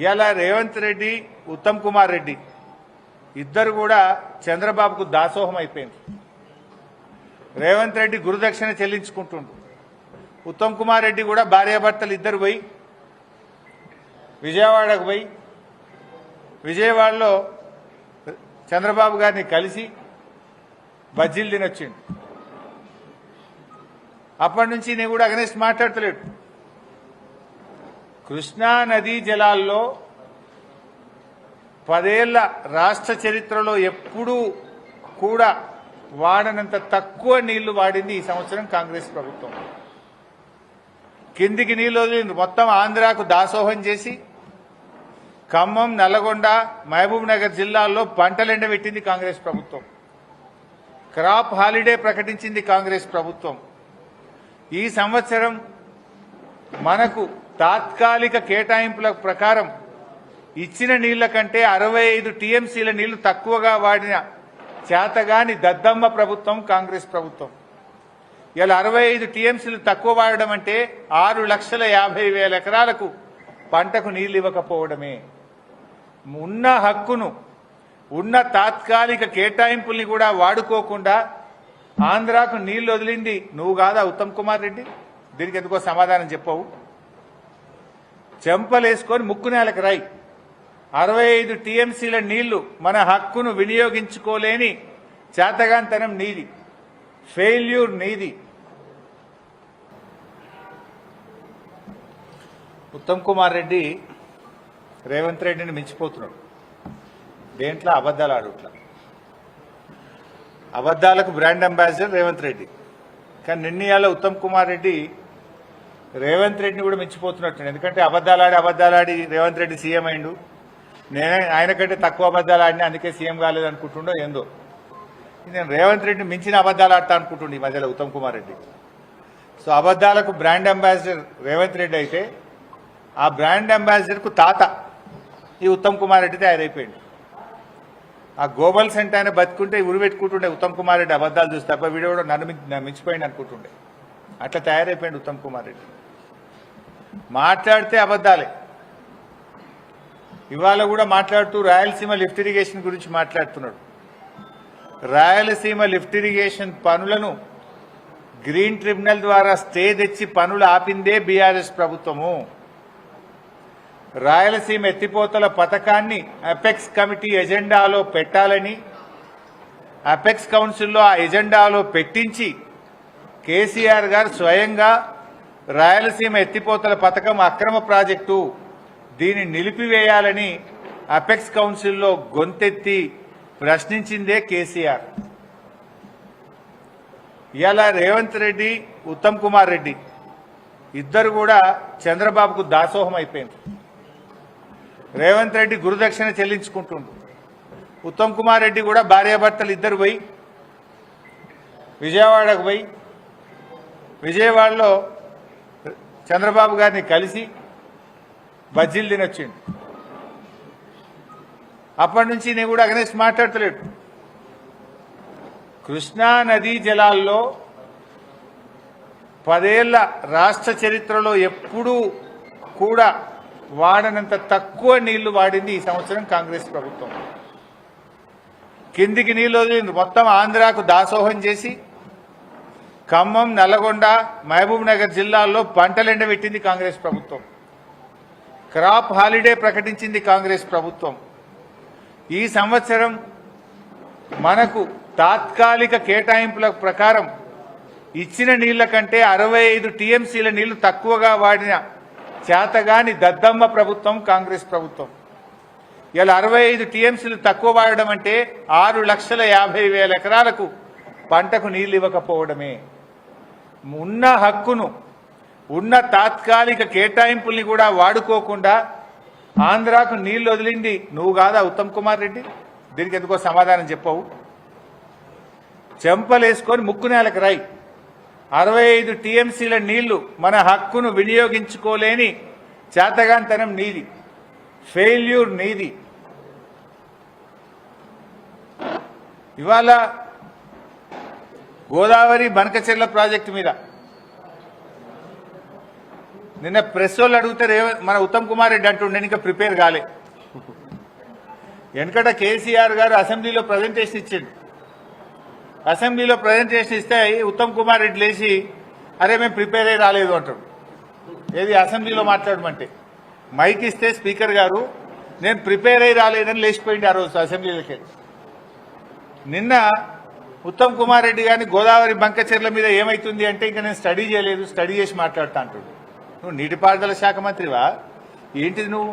ఇవాళ రేవంత్ రెడ్డి ఉత్తమ్ కుమార్ రెడ్డి ఇద్దరు కూడా చంద్రబాబుకు దాసోహం అయిపోయింది. రేవంత్ రెడ్డి గురుదక్షిణ చెల్లించుకుంటుండు. ఉత్తమ్ కుమార్ రెడ్డి కూడా భార్యాభర్తలు ఇద్దరు పోయి విజయవాడకు పోయి విజయవాడలో చంద్రబాబు గారిని కలిసి బజ్జీలు తినొచ్చిండు. అప్పటి నుంచి నేను కూడా అగనెస్ట్ మాట్లాడతలేడు. కృష్ణా నదీ జలాల్లో 10 ఏళ్ల రాష్ట్ర చరిత్రలో ఎప్పుడూ కూడా వాడనంత తక్కువ నీళ్లు వాడింది ఈ సంవత్సరం కాంగ్రెస్ ప్రభుత్వం. కిందికి నీళ్లు వదిలింది. మొత్తం ఆంధ్రాకు దాసోహం చేసి ఖమ్మం, నల్లగొండ, మహబూబ్ నగర్ జిల్లాల్లో పంటలు ఎండబెట్టింది కాంగ్రెస్ ప్రభుత్వం. క్రాప్ హాలిడే ప్రకటించింది కాంగ్రెస్ ప్రభుత్వం. ఈ సంవత్సరం మనకు తాత్కాలిక కేటాయింపుల ప్రకారం ఇచ్చిన నీళ్ల కంటే 65 టీఎంసీల నీళ్లు తక్కువగా వాడిన చేతగాని దద్దమ్మ ప్రభుత్వం కాంగ్రెస్ ప్రభుత్వం. ఇలా 65 టీఎంసీలు తక్కువ వాడడం అంటే 6,50,000 ఎకరాలకు పంటకు నీళ్లు ఇవ్వకపోవడమే. ఉన్న హక్కును, ఉన్న తాత్కాలిక కేటాయింపుల్ని కూడా వాడుకోకుండా ఆంధ్రాకు నీళ్లు వదిలింది నువ్వు కాదా ఉత్తమ్ కుమార్ రెడ్డి? దీనికి ఎందుకో సమాధానం చెప్పవు. చెంపలేసుకొని ముక్కు నేలకు రాయి. 65 టీఎంసీల నీళ్లు మన హక్కును వినియోగించుకోలేని చేతగాంతనం నీది, ఫెయిల్యూర్ నీది. ఉత్తమ్ కుమార్ రెడ్డి రేవంత్ రెడ్డిని మించిపోతున్నాడు. దేంట్లో? అబద్దాలు ఆడుట్లా. అబద్దాలకు బ్రాండ్ అంబాసిడర్ రేవంత్ రెడ్డి. కానీ నిన్నయాల ఉత్తమ్ కుమార్ రెడ్డి రేవంత్ రెడ్డిని కూడా మించిపోతున్నట్టు. ఎందుకంటే అబద్దాలాడి రేవంత్ రెడ్డి సీఎం అయిండు. నేనే ఆయన కంటే తక్కువ అబద్దాలు ఆడినా అందుకే సీఎం కాలేదు అనుకుంటుండో ఏందో. నేను రేవంత్ రెడ్డిని మించిన అబద్దాలు ఆడతా అనుకుంటుండే ఈ మధ్యలో ఉత్తమ్ కుమార్ రెడ్డి. సో అబద్దాలకు బ్రాండ్ అంబాసిడర్ రేవంత్ రెడ్డి అయితే ఆ బ్రాండ్ అంబాసిడర్కు తాత ఈ ఉత్తమ్ కుమార్ రెడ్డి తయారైపోయింది. ఆ గోబల్ సెంట్ ఆయన బతుకుంటే ఉరిపెట్టుకుంటుండే ఉత్తమ్ కుమార్ రెడ్డి అబద్దాలు చూస్తే తప్ప వీడియో కూడా నన్ను మించిపోయింది అనుకుంటుండే. అట్లా తయారైపోయింది ఉత్తమ్ కుమార్ రెడ్డి. మాట్లాడితే అబద్దాలే. ఇవాళ కూడా మాట్లాడుతూ రాయలసీమ లిఫ్ట్ ఇరిగేషన్ గురించి మాట్లాడుతున్నాడు. రాయలసీమ లిఫ్ట్ ఇరిగేషన్ పనులను గ్రీన్ ట్రిబ్యునల్ ద్వారా స్టే తెచ్చి పనులు ఆపిందే బీఆర్ఎస్ ప్రభుత్వము. రాయలసీమ ఎత్తిపోతల పథకాన్ని అపెక్స్ కమిటీ ఎజెండాలో పెట్టాలని అపెక్స్ కౌన్సిల్లో ఆ ఎజెండాలో పెట్టించి కేసీఆర్ గారు స్వయంగా రాయలసీమ ఎత్తిపోతల పథకం అక్రమ ప్రాజెక్టు, దీన్ని నిలిపివేయాలని అపెక్స్ కౌన్సిల్లో గొంతెత్తి ప్రశ్నించిందే కేసీఆర్. ఇవాళ రేవంత్ రెడ్డి, ఉత్తమ్ కుమార్ రెడ్డి ఇద్దరు కూడా చంద్రబాబుకు దాసోహం అయిపోయింది. రేవంత్ రెడ్డి గురుదక్షిణ చెల్లించుకుంటుండు. ఉత్తమ్ కుమార్ రెడ్డి కూడా భార్యాభర్తలు ఇద్దరు పోయి విజయవాడకు పోయి విజయవాడలో చంద్రబాబు గారిని కలిసి బజ్జీలు తినొచ్చిండు. అప్పటి నుంచి నేను కూడా అగనెస్ట్ మాట్లాడతలేడు. కృష్ణా నదీ జలాల్లో 10 ఏళ్ల రాష్ట్ర చరిత్రలో ఎప్పుడూ కూడా వాడనంత తక్కువ నీళ్లు వాడింది ఈ సంవత్సరం కాంగ్రెస్ ప్రభుత్వం. కిందికి నీళ్లు వదిలింది. మొత్తం ఆంధ్రాకు దాసోహం చేసి ఖమ్మం, నల్లగొండ, మహబూబ్ నగర్ జిల్లాల్లో పంటలు ఎండబెట్టింది కాంగ్రెస్ ప్రభుత్వం. క్రాప్ హాలిడే ప్రకటించింది కాంగ్రెస్ ప్రభుత్వం. ఈ సంవత్సరం మనకు తాత్కాలిక కేటాయింపుల ప్రకారం ఇచ్చిన నీళ్ల కంటే 65 టీఎంసీల నీళ్లు తక్కువగా వాడిన చేతగాని దద్దమ్మ ప్రభుత్వం కాంగ్రెస్ ప్రభుత్వం. ఇలా 65 టీఎంసీలు తక్కువ వాడడం అంటే 6,50,000 ఎకరాలకు పంటకు నీళ్లు ఇవ్వకపోవడమే. ఉన్న హక్కును, ఉన్న తాత్కాలిక కేటాయింపుల్ని కూడా వాడుకోకుండా ఆంధ్రాకు నీళ్లు వదిలింది నువ్వు కాదా ఉత్తమ్ కుమార్ రెడ్డి? దీనికి ఎందుకో సమాధానం చెప్పవు. చెంపలేసుకొని ముక్కు నేలకు రాయి. 65 టీఎంసీల నీళ్లు మన హక్కును వినియోగించుకోలేని చేతగాంతనం నీది, ఫెయిల్యూర్ నీది. ఇవాళ గోదావరి బనకచెర్ల ప్రాజెక్టు మీద నిన్న ప్రెస్ వాళ్ళు అడిగితే మన ఉత్తమ్ కుమార్ రెడ్డి అంటుండే ఇంకా ప్రిపేర్ కాలే. వెనకట కేసీఆర్ గారు అసెంబ్లీలో ప్రజెంటేషన్ ఇచ్చిండు. అసెంబ్లీలో ప్రజెంటేషన్ ఇస్తే ఉత్తమ్ కుమార్ రెడ్డి లేచి అరే మేము ప్రిపేర్ అయ్యి రాలేదు అంటాడు. ఏది అసెంబ్లీలో మాట్లాడమంటే మైక్ ఇస్తే స్పీకర్ గారు నేను ప్రిపేర్ అయ్యి రాలేదని లేచిపోయింది ఆ రోజు అసెంబ్లీలోకి. నిన్న ఉత్తమ్ కుమార్ రెడ్డి గారిని గోదావరి బంకచెర్ల మీద ఏమైతుంది అంటే ఇంకా నేను స్టడీ చేయలేదు, స్టడీ చేసి మాట్లాడుతా అంటాడు. నువ్వు నీటిపారుదల శాఖ మంత్రివా ఏంటిది నువ్వు?